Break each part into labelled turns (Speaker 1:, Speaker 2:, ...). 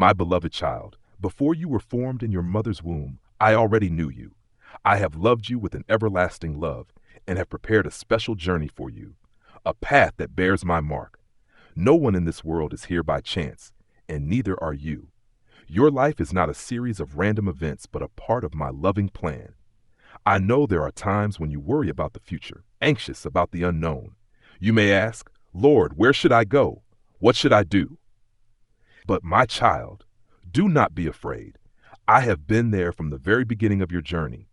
Speaker 1: My beloved child, before you were formed in your mother's womb, I already knew you. I have loved you with an everlasting love and have prepared a special journey for you, a path that bears my mark. No one in this world is here by chance, and neither are you. Your life is not a series of random events, but a part of my loving plan. I know there are times when you worry about the future, anxious about the unknown. You may ask, Lord, where should I go? What should I do? But my child, do not be afraid. I have been there from the very beginning of your journey.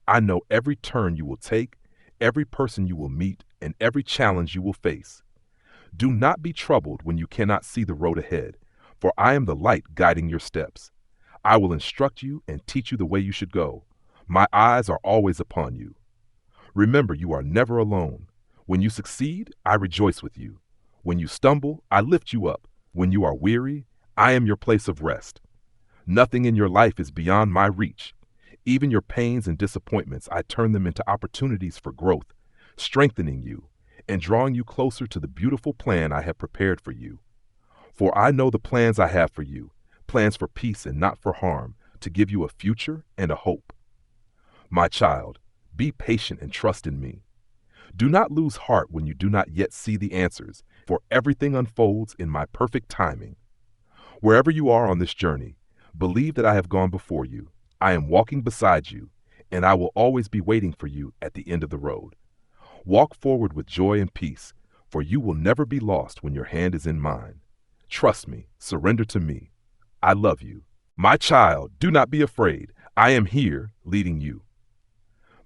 Speaker 1: I know every turn you will take, every person you will meet, and every challenge you will face. Do not be troubled when you cannot see the road ahead, for I am the light guiding your steps. I will instruct you and teach you the way you should go. My eyes are always upon you. Remember, you are never alone. When you succeed, I rejoice with you. When you stumble, I lift you up. When you are weary, I am your place of rest. Nothing in your life is beyond my reach. Even your pains and disappointments, I turn them into opportunities for growth, strengthening you, and drawing you closer to the beautiful plan I have prepared for you. For I know the plans I have for you, plans for peace and not for harm, to give you a future and a hope. My child, be patient and trust in me. Do not lose heart when you do not yet see the answers, for everything unfolds in my perfect timing. Wherever you are on this journey, believe that I have gone before you. I am walking beside you, and I will always be waiting for you at the end of the road. Walk forward with joy and peace, for you will never be lost when your hand is in mine. Trust me, surrender to me. I love you. My child, do not be afraid. I am here leading you.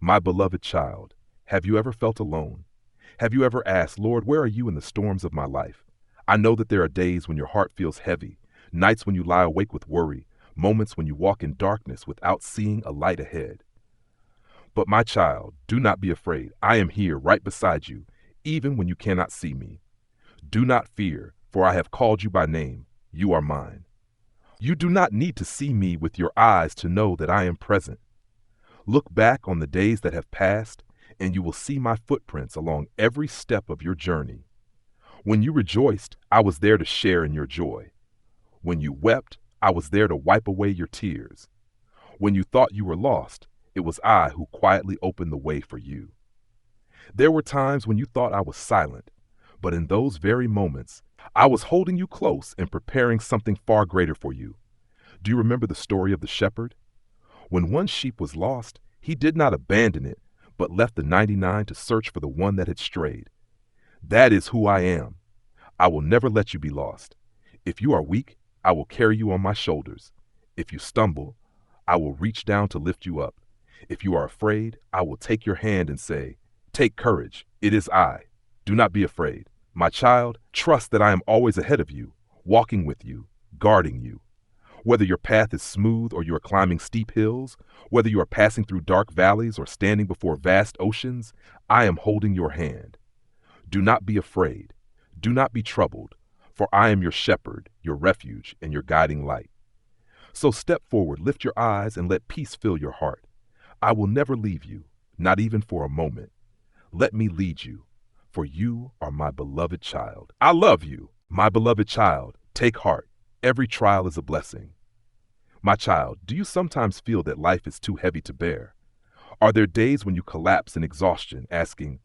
Speaker 1: My beloved child, have you ever felt alone? Have you ever asked, Lord, where are you in the storms of my life? I know that there are days when your heart feels heavy, nights when you lie awake with worry, moments when you walk in darkness without seeing a light ahead. But my child, do not be afraid. I am here right beside you, even when you cannot see me. Do not fear, for I have called you by name. You are mine. You do not need to see me with your eyes to know that I am present. Look back on the days that have passed, and you will see my footprints along every step of your journey. When you rejoiced, I was there to share in your joy. When you wept, I was there to wipe away your tears. When you thought you were lost, it was I who quietly opened the way for you. There were times when you thought I was silent, but in those very moments, I was holding you close and preparing something far greater for you. Do you remember the story of the shepherd? When one sheep was lost, he did not abandon it, but left the 99 to search for the one that had strayed. That is who I am. I will never let you be lost. If you are weak, I will carry you on my shoulders. If you stumble, I will reach down to lift you up. If you are afraid, I will take your hand and say, take courage, it is I. Do not be afraid. My child, trust that I am always ahead of you, walking with you, guarding you. Whether your path is smooth or you are climbing steep hills, whether you are passing through dark valleys or standing before vast oceans, I am holding your hand. Do not be afraid. Do not be troubled, for I am your shepherd, your refuge, and your guiding light. So step forward, lift your eyes, and let peace fill your heart. I will never leave you, not even for a moment. Let me lead you, for you are my beloved child. I love you, my beloved child. Take heart. Every trial is a blessing. My child, do you sometimes feel that life is too heavy to bear? Are there days when you collapse in exhaustion, asking,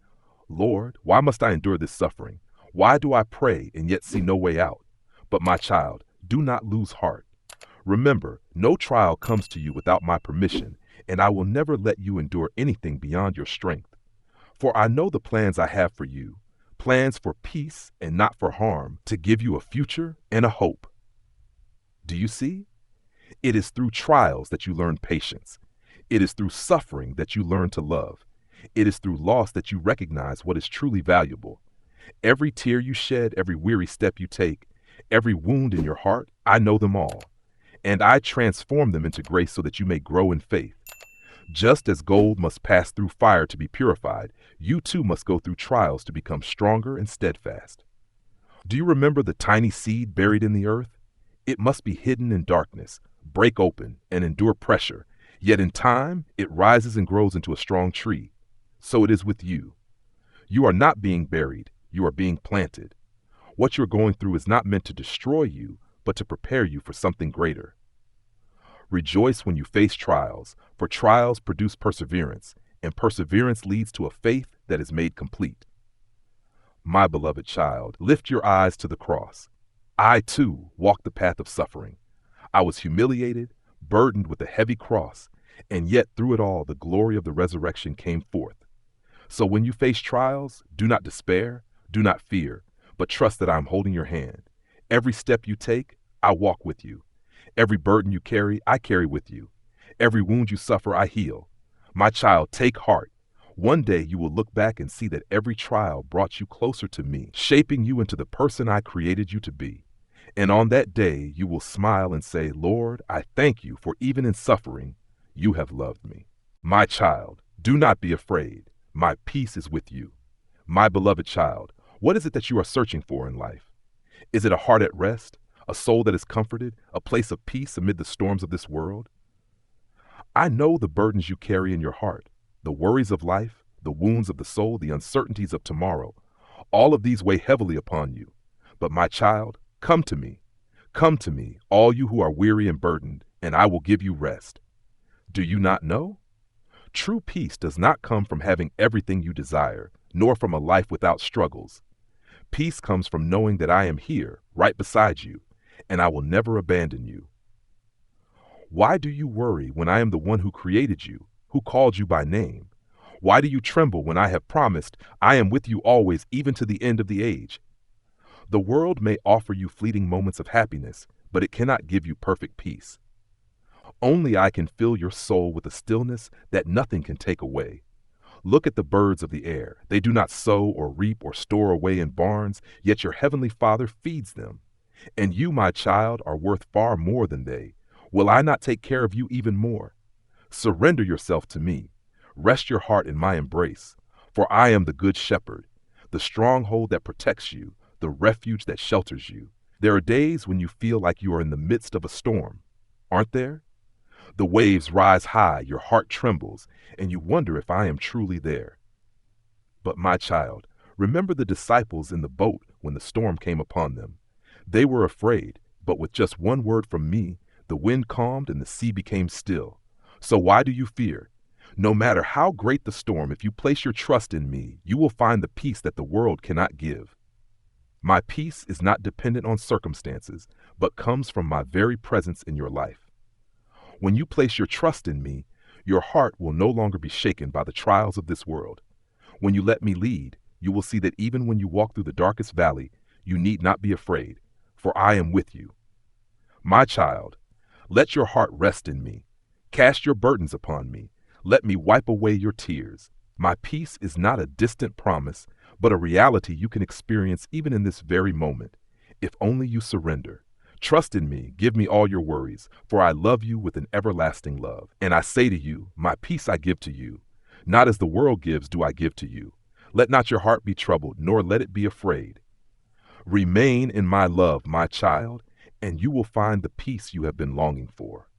Speaker 1: Lord, why must I endure this suffering? Why do I pray and yet see no way out? But my child, do not lose heart. Remember, no trial comes to you without my permission, and I will never let you endure anything beyond your strength. For I know the plans I have for you, plans for peace and not for harm, to give you a future and a hope. Do you see? It is through trials that you learn patience. It is through suffering that you learn to love. It is through loss that you recognize what is truly valuable. Every tear you shed, every weary step you take, every wound in your heart, I know them all. And I transform them into grace so that you may grow in faith. Just as gold must pass through fire to be purified, you too must go through trials to become stronger and steadfast. Do you remember the tiny seed buried in the earth? It must be hidden in darkness, break open, and endure pressure. Yet in time, it rises and grows into a strong tree. So it is with you. You are not being buried, you are being planted. What you're going through is not meant to destroy you, but to prepare you for something greater. Rejoice when you face trials, for trials produce perseverance, and perseverance leads to a faith that is made complete. My beloved child, lift your eyes to the cross. I, too, walked the path of suffering. I was humiliated, burdened with a heavy cross, and yet through it all the glory of the resurrection came forth. So when you face trials, do not despair, do not fear, but trust that I am holding your hand. Every step you take, I walk with you. Every burden you carry, I carry with you. Every wound you suffer, I heal. My child, take heart. One day you will look back and see that every trial brought you closer to me, shaping you into the person I created you to be. And on that day you will smile and say, Lord, I thank you for even in suffering, you have loved me. My child, do not be afraid. My peace is with you. My beloved child, what is it that you are searching for in life? Is it a heart at rest, a soul that is comforted, a place of peace amid the storms of this world? I know the burdens you carry in your heart, the worries of life, the wounds of the soul, the uncertainties of tomorrow. All of these weigh heavily upon you. But my child, come to me. Come to me, all you who are weary and burdened, and I will give you rest. Do you not know? True peace does not come from having everything you desire, nor from a life without struggles. Peace comes from knowing that I am here, right beside you, and I will never abandon you. Why do you worry when I am the one who created you, who called you by name? Why do you tremble when I have promised I am with you always, even to the end of the age? The world may offer you fleeting moments of happiness, but it cannot give you perfect peace. Only I can fill your soul with a stillness that nothing can take away. Look at the birds of the air. They do not sow or reap or store away in barns, yet your heavenly Father feeds them. And you, my child, are worth far more than they. Will I not take care of you even more? Surrender yourself to me. Rest your heart in my embrace, for I am the good shepherd, the stronghold that protects you, the refuge that shelters you. There are days when you feel like you are in the midst of a storm, aren't there? The waves rise high, your heart trembles, and you wonder if I am truly there. But my child, remember the disciples in the boat when the storm came upon them. They were afraid, but with just one word from me, the wind calmed and the sea became still. So why do you fear? No matter how great the storm, if you place your trust in me, you will find the peace that the world cannot give. My peace is not dependent on circumstances, but comes from my very presence in your life. When you place your trust in me, your heart will no longer be shaken by the trials of this world. When you let me lead, you will see that even when you walk through the darkest valley, you need not be afraid, for I am with you. My child, let your heart rest in me. Cast your burdens upon me. Let me wipe away your tears. My peace is not a distant promise, but a reality you can experience even in this very moment, if only you surrender. Trust in me, give me all your worries, for I love you with an everlasting love. And I say to you, my peace I give to you. Not as the world gives do I give to you. Let not your heart be troubled, nor let it be afraid. Remain in my love, my child, and you will find the peace you have been longing for.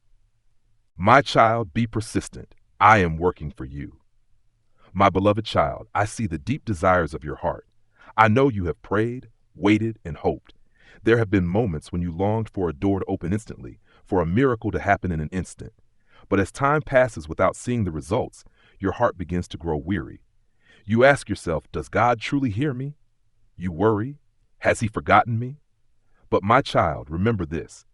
Speaker 1: My child, be persistent. I am working for you. My beloved child, I see the deep desires of your heart. I know you have prayed, waited, and hoped. There have been moments when you longed for a door to open instantly, for a miracle to happen in an instant. But as time passes without seeing the results, your heart begins to grow weary. You ask yourself, does God truly hear me? You worry, has he forgotten me? But my child, remember this,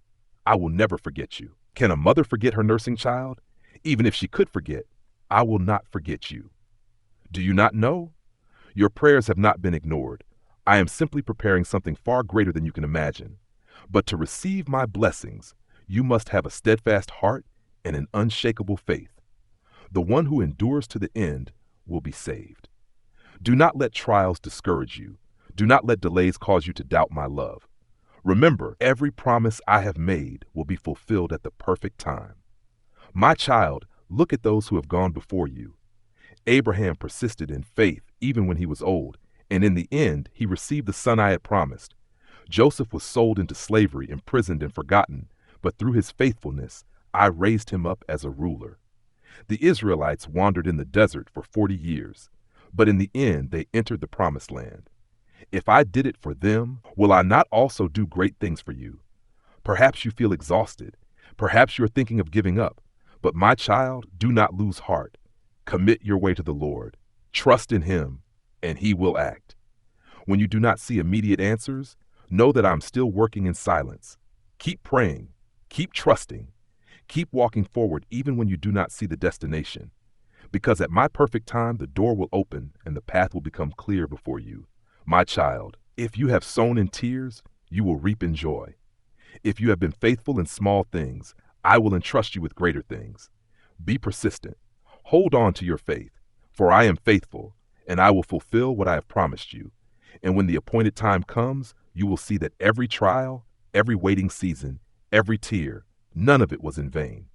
Speaker 1: I will never forget you. Can a mother forget her nursing child? Even if she could forget, I will not forget you. Do you not know? Your prayers have not been ignored. I am simply preparing something far greater than you can imagine. But to receive my blessings, you must have a steadfast heart and an unshakable faith. The one who endures to the end will be saved. Do not let trials discourage you. Do not let delays cause you to doubt my love. Remember, every promise I have made will be fulfilled at the perfect time. My child, look at those who have gone before you. Abraham persisted in faith even when he was old, and in the end he received the son I had promised. Joseph was sold into slavery, imprisoned, and forgotten, but through his faithfulness I raised him up as a ruler. The Israelites wandered in the desert for 40 years, but in the end they entered the promised land. If I did it for them, will I not also do great things for you? Perhaps you feel exhausted. Perhaps you're thinking of giving up. But my child, do not lose heart. Commit your way to the Lord. Trust in Him, and He will act. When you do not see immediate answers, know that I'm still working in silence. Keep praying. Keep trusting. Keep walking forward even when you do not see the destination. Because at my perfect time, the door will open and the path will become clear before you. My child, if you have sown in tears, you will reap in joy. If you have been faithful in small things, I will entrust you with greater things. Be persistent. Hold on to your faith, for I am faithful, and I will fulfill what I have promised you. And when the appointed time comes, you will see that every trial, every waiting season, every tear, none of it was in vain.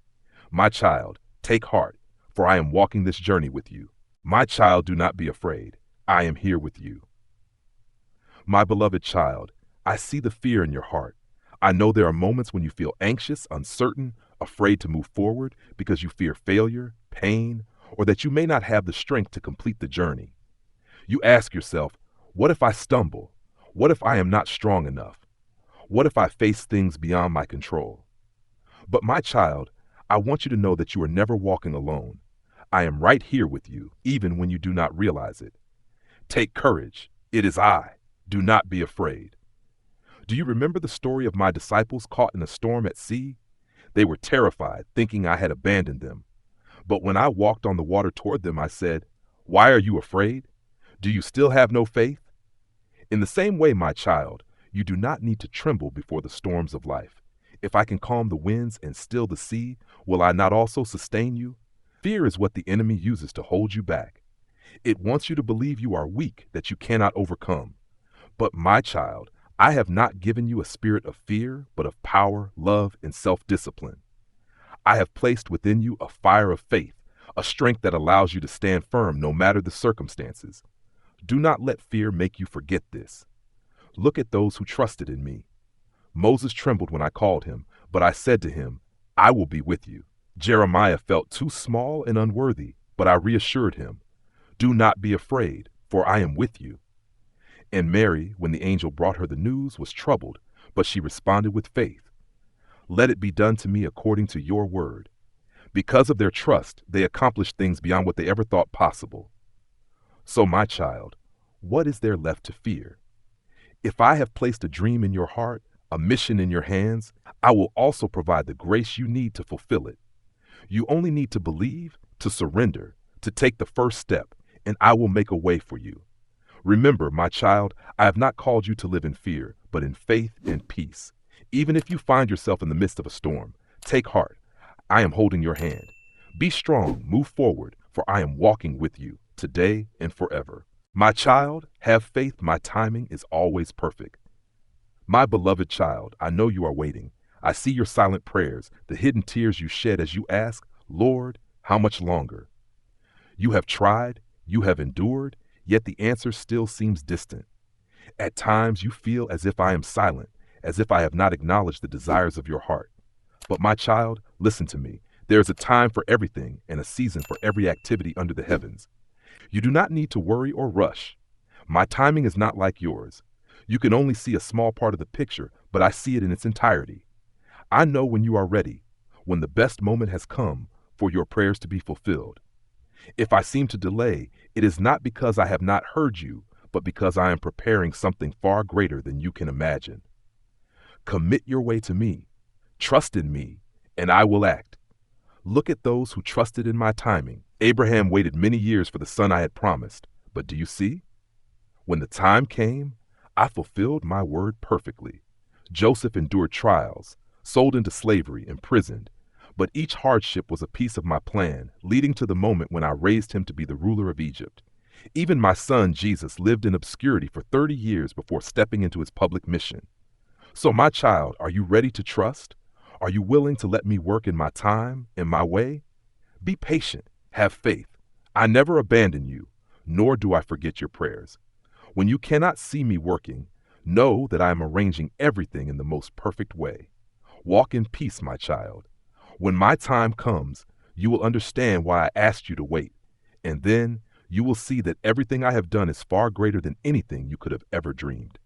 Speaker 1: My child, take heart, for I am walking this journey with you. My child, do not be afraid. I am here with you. My beloved child, I see the fear in your heart. I know there are moments when you feel anxious, uncertain, afraid to move forward because you fear failure, pain, or that you may not have the strength to complete the journey. You ask yourself, what if I stumble? What if I am not strong enough? What if I face things beyond my control? But my child, I want you to know that you are never walking alone. I am right here with you, even when you do not realize it. Take courage. It is I. Do not be afraid. Do you remember the story of my disciples caught in a storm at sea? They were terrified, thinking I had abandoned them. But when I walked on the water toward them, I said, "Why are you afraid? Do you still have no faith?" In the same way, my child, you do not need to tremble before the storms of life. If I can calm the winds and still the sea, will I not also sustain you? Fear is what the enemy uses to hold you back. It wants you to believe you are weak, that you cannot overcome. But my child, I have not given you a spirit of fear, but of power, love, and self-discipline. I have placed within you a fire of faith, a strength that allows you to stand firm no matter the circumstances. Do not let fear make you forget this. Look at those who trusted in me. Moses trembled when I called him, but I said to him, I will be with you. Jeremiah felt too small and unworthy, but I reassured him, do not be afraid, for I am with you. And Mary, when the angel brought her the news, was troubled, but she responded with faith. Let it be done to me according to your word. Because of their trust, they accomplished things beyond what they ever thought possible. So, my child, what is there left to fear? If I have placed a dream in your heart, a mission in your hands, I will also provide the grace you need to fulfill it. You only need to believe, to surrender, to take the first step, and I will make a way for you. Remember, my child, I have not called you to live in fear, but in faith and peace. Even if you find yourself in the midst of a storm, take heart. I am holding your hand. Be strong, move forward, for I am walking with you today and forever. My child, have faith, my timing is always perfect. My beloved child, I know you are waiting. I see your silent prayers, the hidden tears you shed as you ask, Lord, how much longer? You have tried, you have endured, yet the answer still seems distant. At times you feel as if I am silent, as if I have not acknowledged the desires of your heart. But my child, listen to me. There is a time for everything and a season for every activity under the heavens. You do not need to worry or rush. My timing is not like yours. You can only see a small part of the picture, but I see it in its entirety. I know when you are ready, when the best moment has come for your prayers to be fulfilled. If I seem to delay, it is not because I have not heard you, but because I am preparing something far greater than you can imagine. Commit your way to me. Trust in me, and I will act. Look at those who trusted in my timing. Abraham waited many years for the son I had promised. But do you see? When the time came, I fulfilled my word perfectly. Joseph endured trials, sold into slavery, imprisoned. But each hardship was a piece of my plan, leading to the moment when I raised him to be the ruler of Egypt. Even my son Jesus lived in obscurity for 30 years before stepping into his public mission. So, my child, are you ready to trust? Are you willing to let me work in my time, in my way? Be patient. Have faith. I never abandon you, nor do I forget your prayers. When you cannot see me working, know that I am arranging everything in the most perfect way. Walk in peace, my child. When my time comes, you will understand why I asked you to wait, and then you will see that everything I have done is far greater than anything you could have ever dreamed.